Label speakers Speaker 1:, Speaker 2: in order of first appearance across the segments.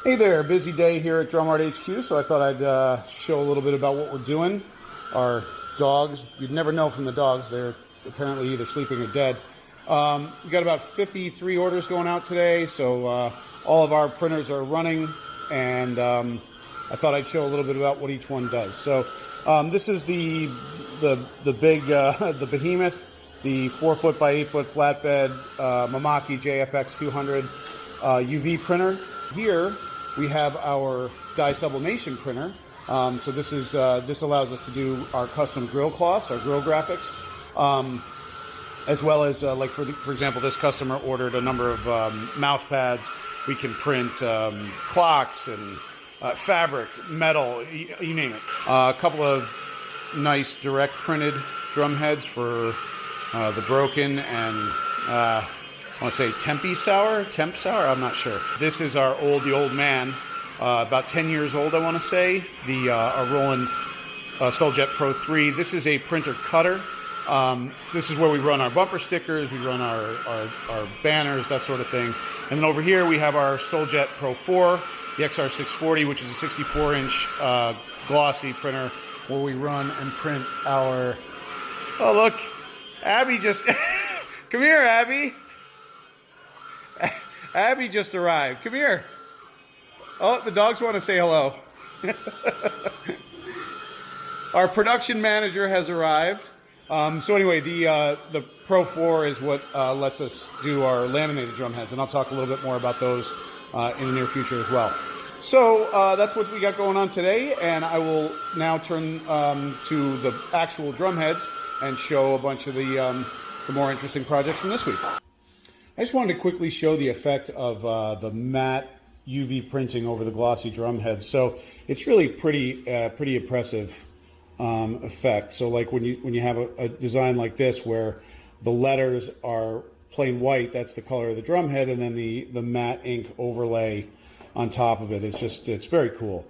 Speaker 1: Hey there, busy day here at DrumART HQ, so I thought I'd show a little bit about what we're doing. Our dogs, you'd never know from the dogs, they're apparently either sleeping or dead. We got about 53 orders going out today, so all of our printers are running, and I thought I'd show a little bit about what each one does. So this is the big, the behemoth, the 4-foot by 8-foot flatbed Mamaki JFX 200 UV printer. Here we have our dye sublimation printer. So this allows us to do our custom grill cloths, our grill graphics, as well as like for example, this customer ordered a number of mouse pads. We can print clocks and fabric, metal, you name it. A couple of nice direct printed drum heads for the Brkn and I want to say temp sour, I'm not sure. This is the old man, about 10 years old, I want to say, our Roland Soljet Pro 3. This is a printer cutter. This is where we run our bumper stickers, we run our banners, that sort of thing. And then over here we have our Soljet Pro 4, the XR640, which is a 64-inch glossy printer where we run and print our... Oh, look, Abby just... Come here, Abby. Abby just arrived. Come here. Oh, the dogs want to say hello. Our production manager has arrived. So anyway, the Pro 4 is what lets us do our laminated drum heads, and I'll talk a little bit more about those in the near future as well. So that's what we got going on today, and I will now turn to the actual drum heads and show a bunch of the more interesting projects from this week. I just wanted to quickly show the effect of the matte UV printing over the glossy drum heads. So it's really pretty impressive effect. So like when you have a design like this where the letters are plain white, that's the color of the drum head, and then the matte ink overlay on top of it. It's very cool.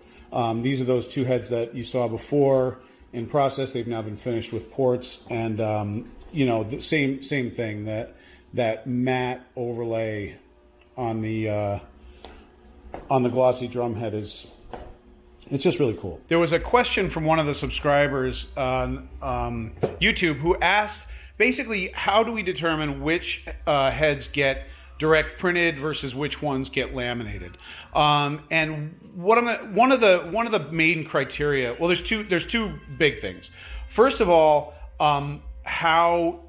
Speaker 1: These are those two heads that you saw before in process. They've now been finished with ports, and you know, the same thing, that matte overlay on the glossy drum head it's just really cool. There was a question from one of the subscribers on YouTube who asked basically, how do we determine which heads get direct printed versus which ones get laminated? And one of the main criteria, well, there's two big things. First of all, how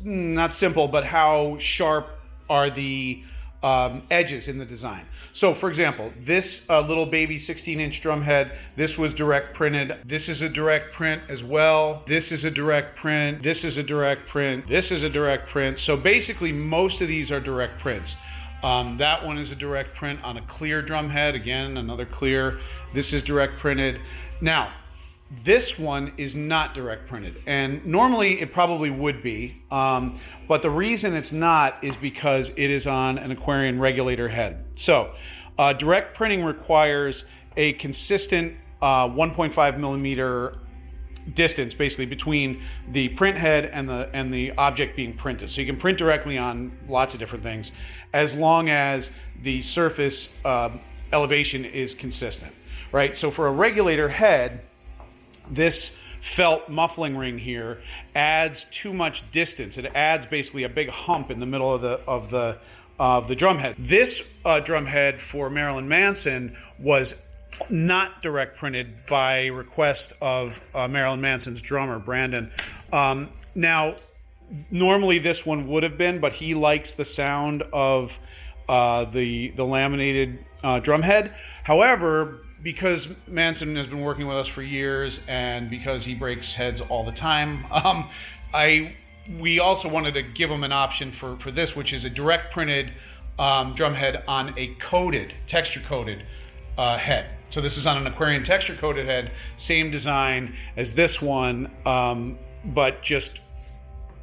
Speaker 1: not simple, but how sharp are the edges in the design. So for example, this little baby 16-inch drum head, this was direct printed. This is a direct print as well. This is a direct print. This is a direct print. This is a direct print. So basically most of these are direct prints. That one is a direct print on a clear drum head. Again, another clear. This is direct printed. Now, this one is not direct printed, and normally it probably would be, but the reason it's not is because it is on an Aquarian regulator head. So direct printing requires a consistent 1.5 millimeter distance basically between the print head and the object being printed. So you can print directly on lots of different things as long as the surface elevation is consistent, right? So for a regulator head, this felt muffling ring here adds too much distance. It adds basically a big hump in the middle of the drum head. This drum head for Marilyn Manson was not direct printed by request of Marilyn Manson's drummer, Brkn. Now, normally this one would have been, but he likes the sound of the laminated drum head. However, because Manson has been working with us for years and because he breaks heads all the time, we also wanted to give him an option for this, which is a direct printed drum head on a texture coated head. So this is on an Aquarian texture coated head, same design as this one, but just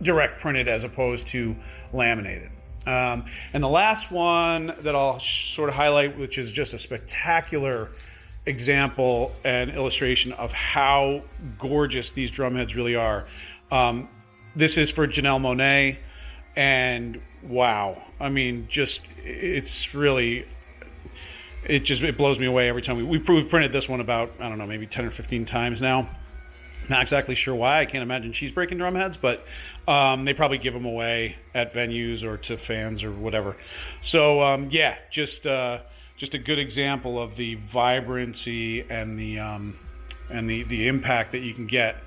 Speaker 1: direct printed as opposed to laminated. And the last one that I'll sort of highlight, which is just a spectacular example and illustration of how gorgeous these drum heads really are. This is for Janelle Monae, and wow, I mean, just it's really it blows me away every time. We've printed this one about, I don't know, maybe 10 or 15 times now. Not exactly sure why. I can't imagine she's breaking drum heads, but they probably give them away at venues or to fans or whatever. So yeah, just a good example of the vibrancy and the impact that you can get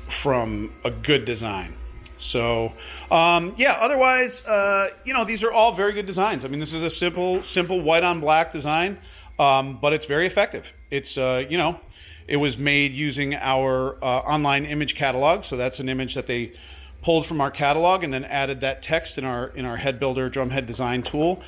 Speaker 1: from a good design. So yeah, otherwise, these are all very good designs. I mean, this is a simple white on black design, but it's very effective. It's it was made using our online image catalog. So that's an image that they pulled from our catalog and then added that text in our head builder drum head design tool.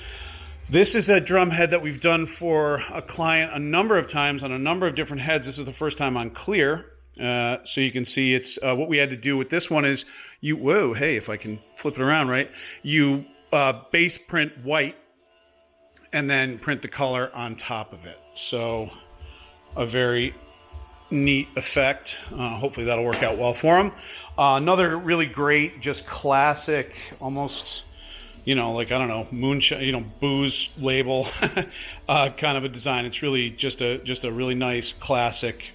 Speaker 1: This is a drum head that we've done for a client a number of times on a number of different heads. This is the first time on clear. So you can see it's what we had to do with this one is hey, if I can flip it around, right? You base print white and then print the color on top of it. So a very neat effect. Hopefully that'll work out well for them. Another really great, just classic, almost, like, I don't know, moonshine, booze label kind of a design. It's really just a really nice classic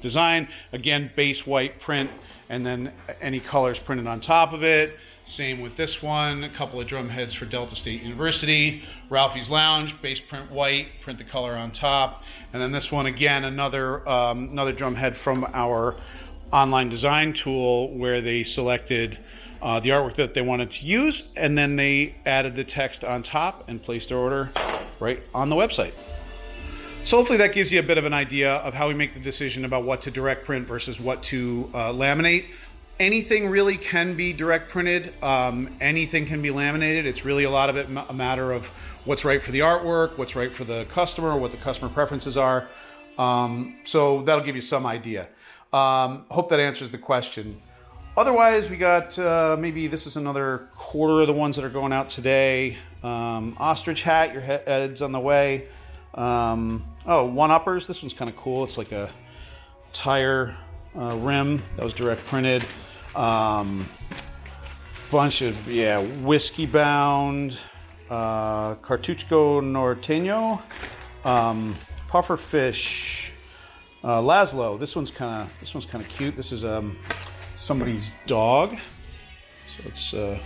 Speaker 1: design. Again, base white print and then any colors printed on top of it. Same with this one, a couple of drum heads for Delta State University, Ralphie's Lounge, base print white, print the color on top. And then this one, again, another drum head from our online design tool where they selected the artwork that they wanted to use, and then they added the text on top and placed their order right on the website. So hopefully that gives you a bit of an idea of how we make the decision about what to direct print versus what to laminate. Anything really can be direct printed. Anything can be laminated. It's really a lot of it a matter of what's right for the artwork, what's right for the customer, what the customer preferences are. So that'll give you some idea. Hope that answers the question. Otherwise, we got maybe this is another quarter of the ones that are going out today. Ostrich hat, your head's on the way. One-uppers. This one's kind of cool. It's like a tire rim that was direct printed. Bunch of whiskey bound, Cartucho Norteño, puffer fish, Laszlo. This one's kind of cute. This is somebody's dog, so it's a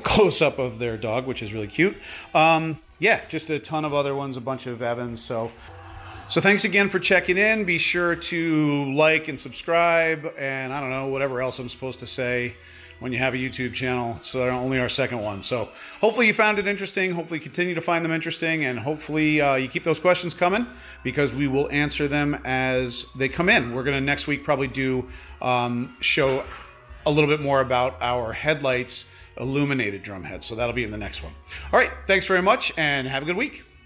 Speaker 1: close up of their dog, which is really cute. Just a ton of other ones, a bunch of Evans. So thanks again for checking in. Be sure to like and subscribe, and I don't know, whatever else I'm supposed to say when you have a YouTube channel. It's only our second one. So hopefully you found it interesting. Hopefully you continue to find them interesting, and hopefully you keep those questions coming because we will answer them as they come in. We're going to next week probably do show a little bit more about our headlights illuminated drum heads. So that'll be in the next one. All right. Thanks very much and have a good week.